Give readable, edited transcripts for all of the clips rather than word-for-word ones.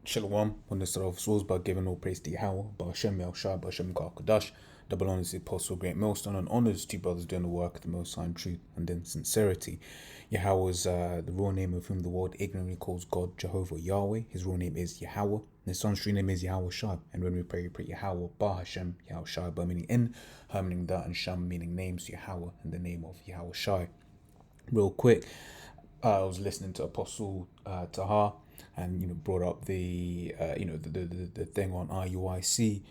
Shalom, on the start of souls by giving all praise to Yahweh, Ba'ashem Shai, Ba'ashem Kadash, double honors to the apostle, great millstone, and honors to brothers doing the work of the Most High in truth and in sincerity. Yahweh is the real name of whom the world ignorantly calls God Jehovah Yahweh. His real name is Yahweh. His son's true name is Yahweh Shai. And when we pray Yahweh, Ba'ashem Yahweh Shai, Ba meaning in, Ha meaning that, and Sham meaning names, Yahweh, in the name of Yahweh Shai. Real quick, I was listening to Apostle Tahar, and brought up the the thing on IUIC,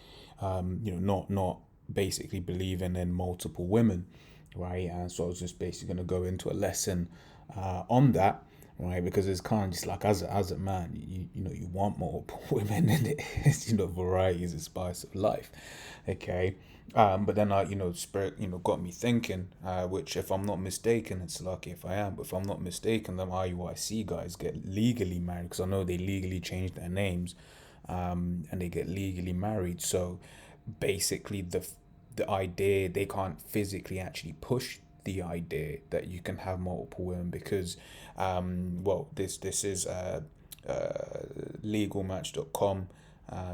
not basically believing in multiple women, right? And so I was just basically going to go into a lesson on that, right? Because it's kind of just like as a man, you want multiple women in it. It's, variety is the spice of life, okay. But then spirit got me thinking, which if I'm not mistaken, it's lucky if I am, but if I'm not mistaken, them IUIC guys get legally married, because I know they legally changed their names, and they get legally married. So basically the idea, they can't physically actually push the idea that you can have multiple women, because this is legalmatch.com.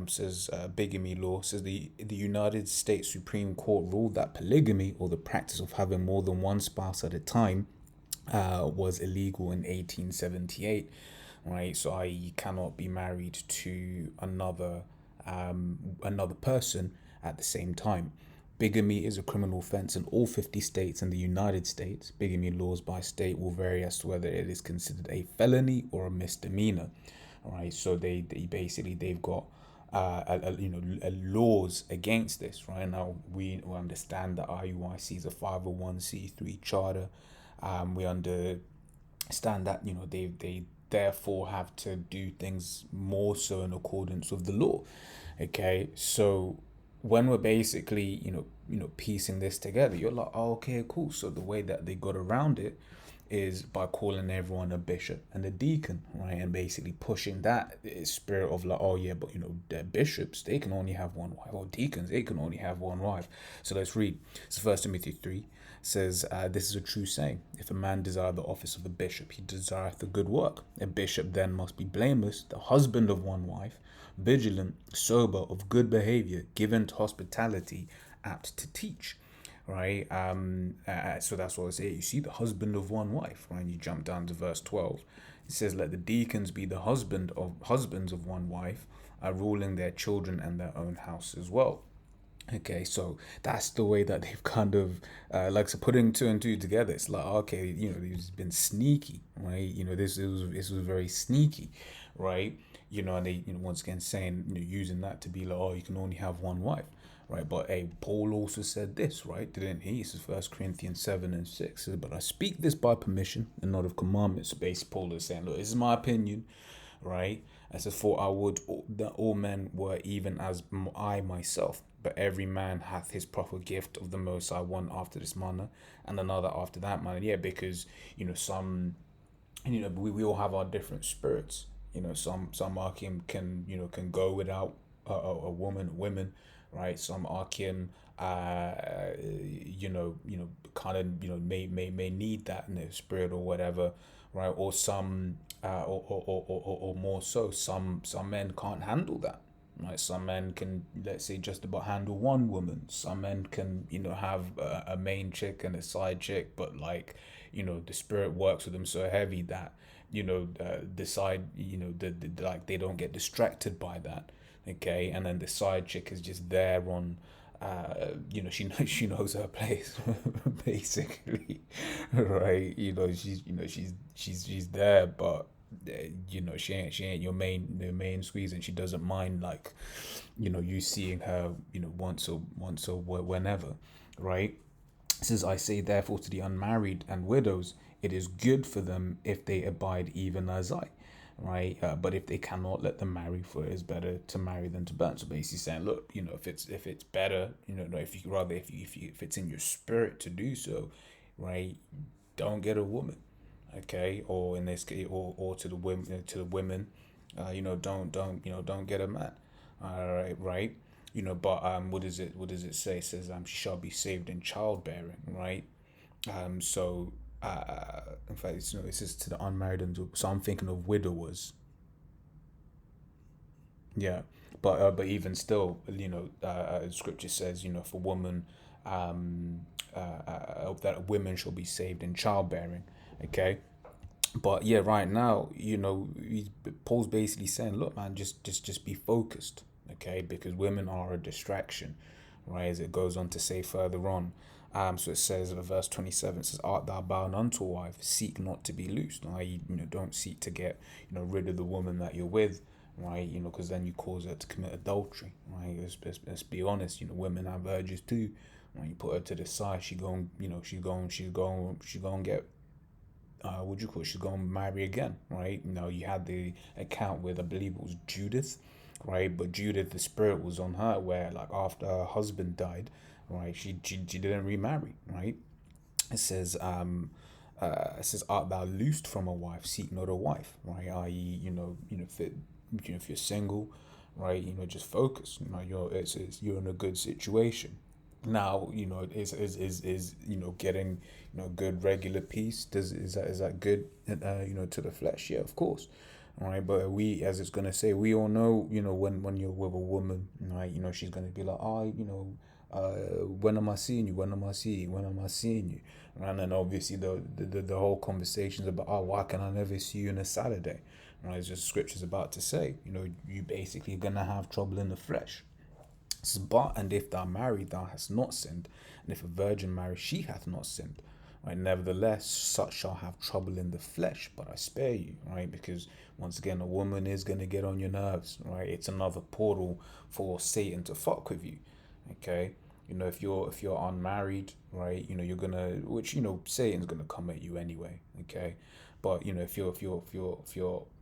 Says bigamy law says the United States Supreme Court ruled that polygamy, or the practice of having more than one spouse at a time, was illegal in 1878, right? So you cannot be married to another person at the same time. Bigamy is a criminal offense in all 50 states in the United States. Bigamy laws by state will vary as to whether it is considered a felony or a misdemeanor. All right, so they've got laws against this. Right now, we understand that IUIC is a 501c3 charter. We understand that they therefore have to do things more so in accordance with the law. Okay, so when we're basically piecing this together, you're like, oh, okay, cool. So the way that they got around it is by calling everyone a bishop and a deacon, right? And basically pushing that spirit of like, oh yeah, but the bishops, they can only have one wife, or deacons, they can only have one wife. So let's read. It's 1 Timothy 3 says, this is a true saying: if a man desire the office of a bishop, he desireth a good work. A bishop then must be blameless, the husband of one wife, vigilant, sober, of good behavior, given to hospitality, apt to teach. Right. So that's what I say. You see, the husband of one wife. Right. And you jump down to verse 12. It says, "Let the deacons be the husbands of one wife, ruling their children and their own house as well." Okay, so that's the way that they've kind of like, so putting two and two together. It's like, okay, he's been sneaky, right? This was very sneaky, right? And they once again saying, using that to be like, oh, you can only have one wife, right? But hey, Paul also said this, right? Didn't he? This is 1 Corinthians 7:6. Says, "But I speak this by permission and not of commandments." So basically, Paul is saying, look, this is my opinion, right? I said, "For I would that all men were even as I myself. But every man hath his proper gift of the Most High, one after this manner, and another after that manner." Yeah, because some, we all have our different spirits. Some Akim can go without women, right? Some Akim, kind of may need that in their spirit or whatever, right? Or some, or more so, some men can't handle that. Right, some men can, let's say, just about handle one woman. Some men can, have a main chick and a side chick, but like, the spirit works with them so heavy that, the side, like they don't get distracted by that. Okay, and then the side chick is just there on, she knows her place, basically, right? She's there, but she ain't your main squeeze, and she doesn't mind, like, you seeing her once or whenever, right? It says, "I say therefore to the unmarried and widows, it is good for them if they abide even as I." Right, but if they cannot, let them marry, for it is better to marry than to burn. So basically saying, look, if it's better, if it's in your spirit to do so, right, don't get a woman, okay, or in this case, or to the women, don't get a man. All right, right. But what does it say? It says, she shall be saved in childbearing, right? So in fact, it says to the unmarried, and so I'm thinking of widowers. Yeah, but even still, Scripture says, for woman, that women shall be saved in childbearing. Okay, but yeah, right now, Paul's basically saying, look, man, just be focused, okay, because women are a distraction, right? As it goes on to say further on, so it says in verse 27, it says, "Art thou bound unto a wife? Seek not to be loosed." I.e., don't seek to get rid of the woman that you're with, right? Because then you cause her to commit adultery, right? Let's be honest. Women have urges too. When you put her to the side, she's going get what do you call it? She's gonna marry again, right? You had the account with, I believe it was Judith, right? But Judith, the spirit was on her, where like after her husband died, right? She didn't remarry, right? It says art thou loosed from a wife? Seek not a wife, right? I.e., if you're single, right? Just focus. You're in a good situation. Now, getting good regular peace, does is that good, to the flesh? Yeah, of course. All right, but we, as it's gonna say, we all know, when you're with a woman, right, she's gonna be like, oh, when am I seeing you? When am I seeing you? When am I seeing you? And then obviously the whole conversation's about, oh, why can I never see you on a Saturday? Right, as the scripture's about to say, you basically gonna have trouble in the flesh. But and if thou marry, thou hast not sinned, and if a virgin marry, she hath not sinned. Right? Nevertheless, such shall have trouble in the flesh, but I spare you, right? Because once again, a woman is gonna get on your nerves, right? It's another portal for Satan to fuck with you. Okay. If you're unmarried, right, you're gonna, which Satan's gonna come at you anyway, okay. But if you're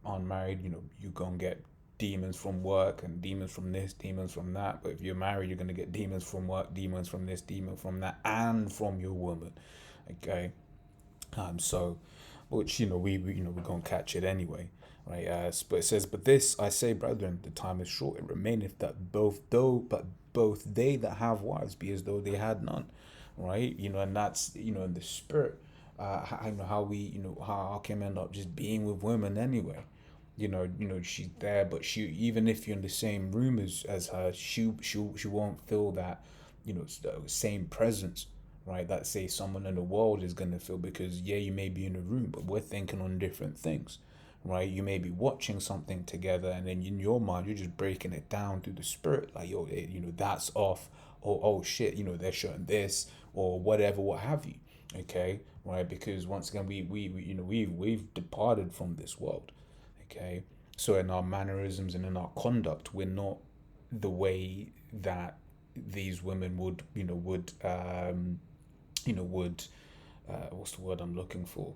unmarried, you're gonna get demons from work and demons from this, demons from that. But if you're married, you're gonna get demons from work, demons from this, demon from that, and from your woman, okay. So, which we're gonna catch it anyway, right? But it says, "But this I say, brethren, the time is short. It remaineth that both they that have wives be as though they had none," right? And that's in the spirit. I know how we, how I can end up just being with women anyway. She's there, but she, even if you're in the same room as her, she won't feel that, same presence, right? That say someone in the world is gonna feel, because yeah, you may be in a room, but we're thinking on different things, right? You may be watching something together, and then in your mind, you're just breaking it down through the spirit, like, yo, that's off, or oh shit, they're showing this, or whatever, what have you, okay, right? Because once again, we've departed from this world, okay. So in our mannerisms and in our conduct, we're not the way that these women would what's the word I'm looking for?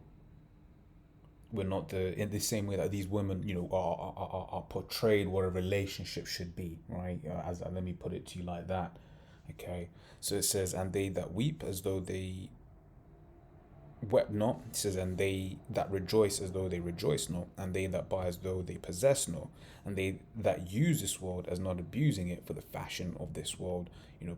We're not in the same way that these women, are portrayed what a relationship should be, right? As let me put it to you like that, okay. So it says, "And they that weep as though they wept not," it says, "and they that rejoice as though they rejoice not, and they that buy as though they possess not, and they that use this world as not abusing it, for the fashion of this world,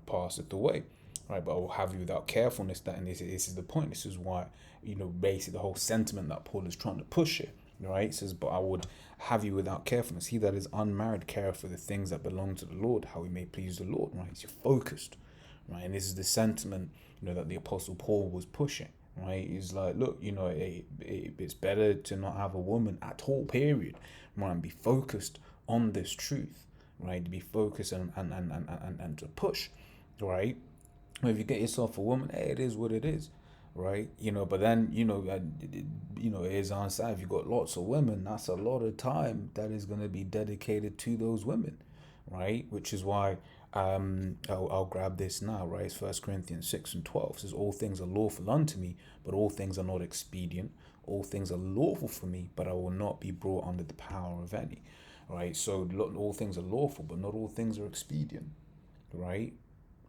passeth away." Right, but I will have you without carefulness. That, and this is the point. This is why, basically the whole sentiment that Paul is trying to push it. Right, it says, "But I would have you without carefulness. He that is unmarried careth for the things that belong to the Lord, how he may please the Lord." Right, so you're focused, right, and this is the sentiment that the Apostle Paul was pushing. Right, he's like, look, it's better to not have a woman at all, period, right, and be focused on this truth, right, to be focused and to push, right. If you get yourself a woman, hey, it is what it is, right? But then it is on side. If you got lots of women, that's a lot of time that is going to be dedicated to those women, right? Which is why I'll grab this now, right? It's 1 Corinthians 6:12. It says, "All things are lawful unto me, but all things are not expedient. All things are lawful for me, but I will not be brought under the power of any." Right? So all things are lawful, but not all things are expedient, right?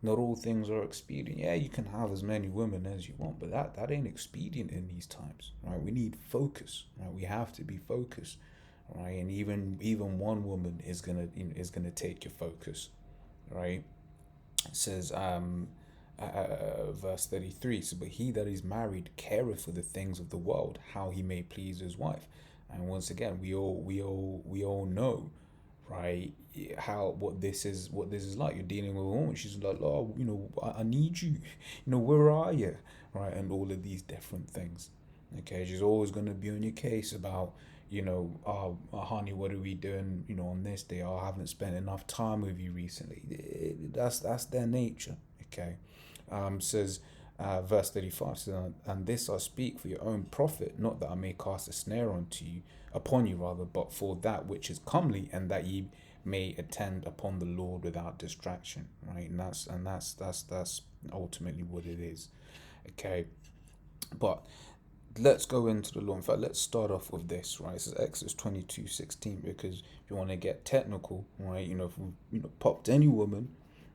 Not all things are expedient. Yeah, you can have as many women as you want, but that ain't expedient in these times, right? We need focus, right? We have to be focused, right? And even one woman is gonna take your focus, right? It says verse 33. So, "But he that is married careth for the things of the world, how he may please his wife." And once again, we all know, right? What this is, like. You're dealing with a woman. She's like, oh, I need you. Where are you? Right, and all of these different things. Okay, she's always gonna be on your case about, oh, honey, what are we doing? On this day, oh, I haven't spent enough time with you recently. That's their nature. Okay, says. Verse 35 says, and this I speak for your own profit, not that I may cast a snare upon you rather, but for that which is comely, and that ye may attend upon the Lord without distraction. Right, and that's ultimately what it is. Okay, but let's go into the law. In fact, let's start off with this. Right, it says Exodus 22:16, because if you want to get technical, right, if we popped any woman,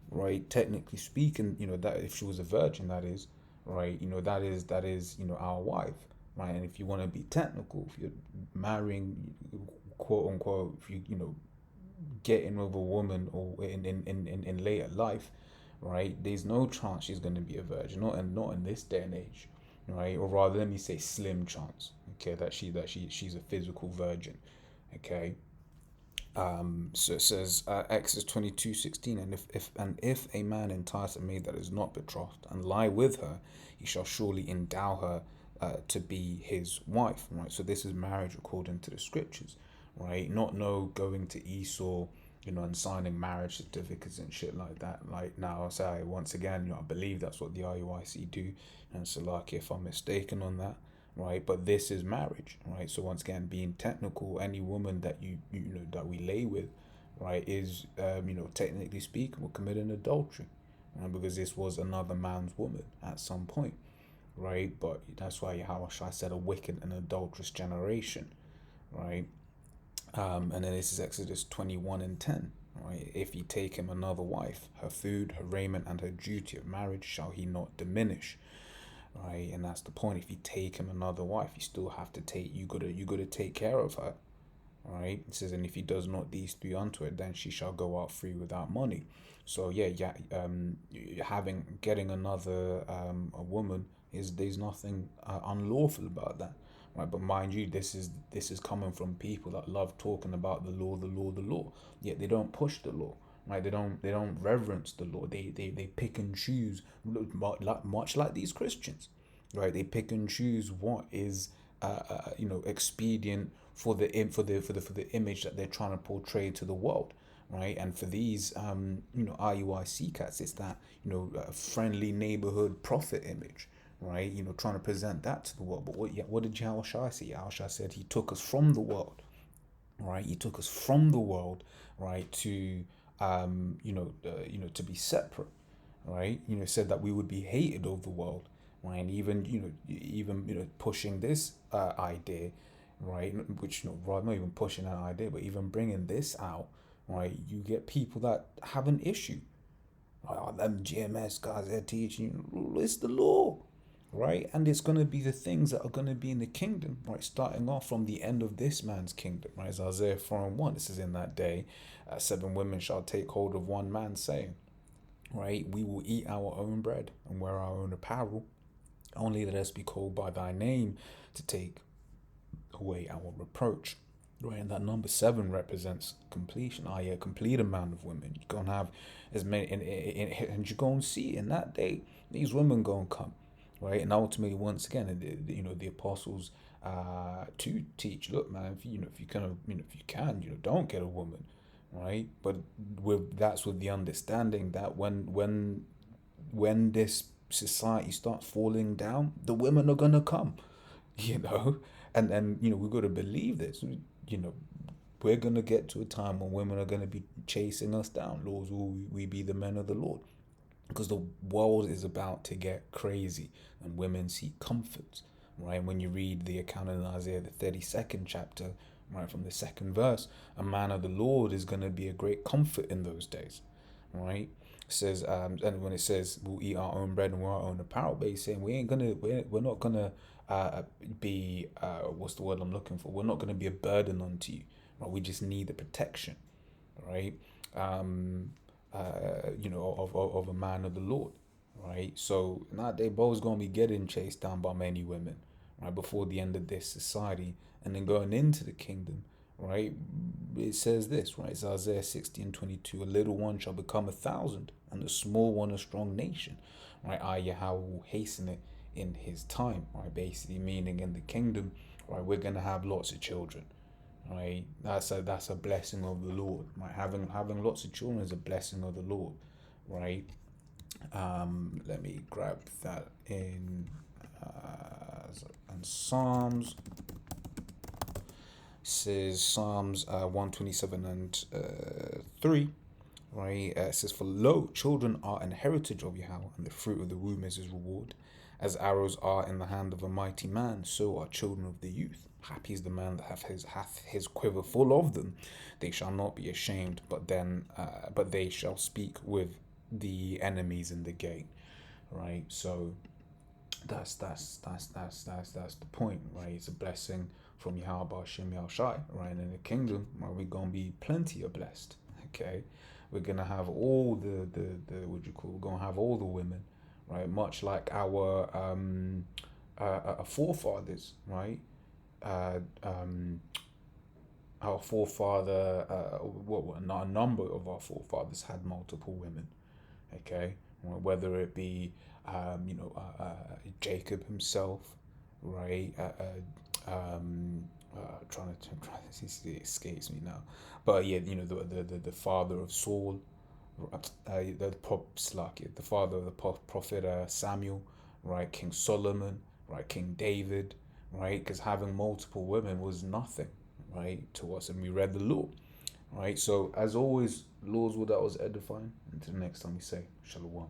right, technically speaking, that if she was a virgin, that is, right, that is our wife, right. And if you want to be technical, if you're marrying, quote unquote, if you getting with a woman, or in later life, right, there's no chance she's going to be a virgin, not in this day and age, right. Or rather, let me say slim chance, okay, that she's a physical virgin. Okay. So it says, Exodus 22:16, and if a man entice a maid that is not betrothed and lie with her, he shall surely endow her to be his wife. Right. So this is marriage according to the scriptures, right? Not no going to Esau, and signing marriage certificates and shit like that. Like, now, I say once again, I believe that's what the IUIC do, and so, like, if I'm mistaken on that, right? But this is marriage, right? So once again, being technical, any woman that that we lay with, right, is technically speaking, we're committing adultery, right? Because this was another man's woman at some point, right? But that's why I said a wicked and adulterous generation, right? And then this is Exodus 21:10, right? If he take him another wife, her food, her raiment, and her duty of marriage shall he not diminish, right? And that's the point. If you take him another wife, you still have to you gotta take care of her, right? It says, and if he does not these three unto it, then she shall go out free without money. So yeah, getting another a woman, there's nothing unlawful about that, right? But mind you, this is coming from people that love talking about the law, the law, the law. Yet they don't push the law, right? They don't reverence the law. They pick and choose, much like these Christians, right? They pick and choose what is expedient for the image that they're trying to portray to the world, right? And for these IUIC cats, it's that friendly neighborhood prophet image, right? Trying to present that to the world. But what did Yahushua say? Yahushua said he took us from the world, right? He took us from the world, right, to to be separate, right? Said that we would be hated of the world, right? And even pushing this idea, right? Which, right, not even pushing that idea, but even bringing this out, right? You get people that have an issue. Oh, them GMS guys, they're teaching, it's the law, right? And it's going to be the things that are going to be in the kingdom, right? Starting off from the end of this man's kingdom, right? As Isaiah 4:1, this is in that day, 7 women shall take hold of one man, saying, right, we will eat our own bread and wear our own apparel. Only let us be called by thy name to take away our reproach. Right, and that number 7 represents completion. Ah, yeah, complete amount of women. You're gonna have as many, and you're gonna see in that day these women gonna come, right? And ultimately, once again, the apostles to teach. Look, man, if you kind of if you can, don't get a woman, right? But with the understanding that when this society starts falling down, the women are gonna come, you know, and we've got to believe this. We're gonna get to a time when women are gonna be chasing us down. Lord, will we be the men of the Lord? Because the world is about to get crazy, and women seek comfort, right? When you read the account in Isaiah, the 32nd chapter, right, from the 2nd verse, a man of the Lord is going to be a great comfort in those days, right? It says, and when it says we'll eat our own bread and wear our own apparel, but he's saying we're not gonna be what's the word I'm looking for? We're not gonna be a burden onto you, right? We just need the protection, right? Of a man of the Lord, right? So now they both gonna be getting chased down by many women, right, before the end of this society, and then going into the kingdom, right? It says this, right? It's Isaiah 60:22. A little one shall become 1,000, and a small one a strong nation, right? Yahweh will hasten it in his time, right? Basically meaning in the kingdom, right? We're gonna have lots of children, right? That's a blessing of the Lord, right? Having lots of children is a blessing of the Lord, right? Let me grab that in and Psalms. Says Psalms 127 and 3, right? It says, "For lo, children are an heritage of Yahweh, and the fruit of the womb is his reward. As arrows are in the hand of a mighty man, so are children of the youth. Happy is the man that hath his quiver full of them. They shall not be ashamed, but they shall speak with the enemies in the gate." Right. So that's the point, right? It's a blessing from Yahweh Hashem Shai, right? And in the kingdom, right, we're gonna be plenty of blessed. Okay, we're gonna have all the what you call, we're gonna have all the women, right? Much like our forefathers, right? Uh, um, our forefather, a number of our forefathers had multiple women. Okay, whether it be Jacob himself, right? It escapes me now, but yeah, the father of Saul, the father of the prophet Samuel, right? King Solomon, right? King David, right? Because having multiple women was nothing, right, to us, and we read the law, right? So as always, laws that was edifying. Until next time, we say Shalom.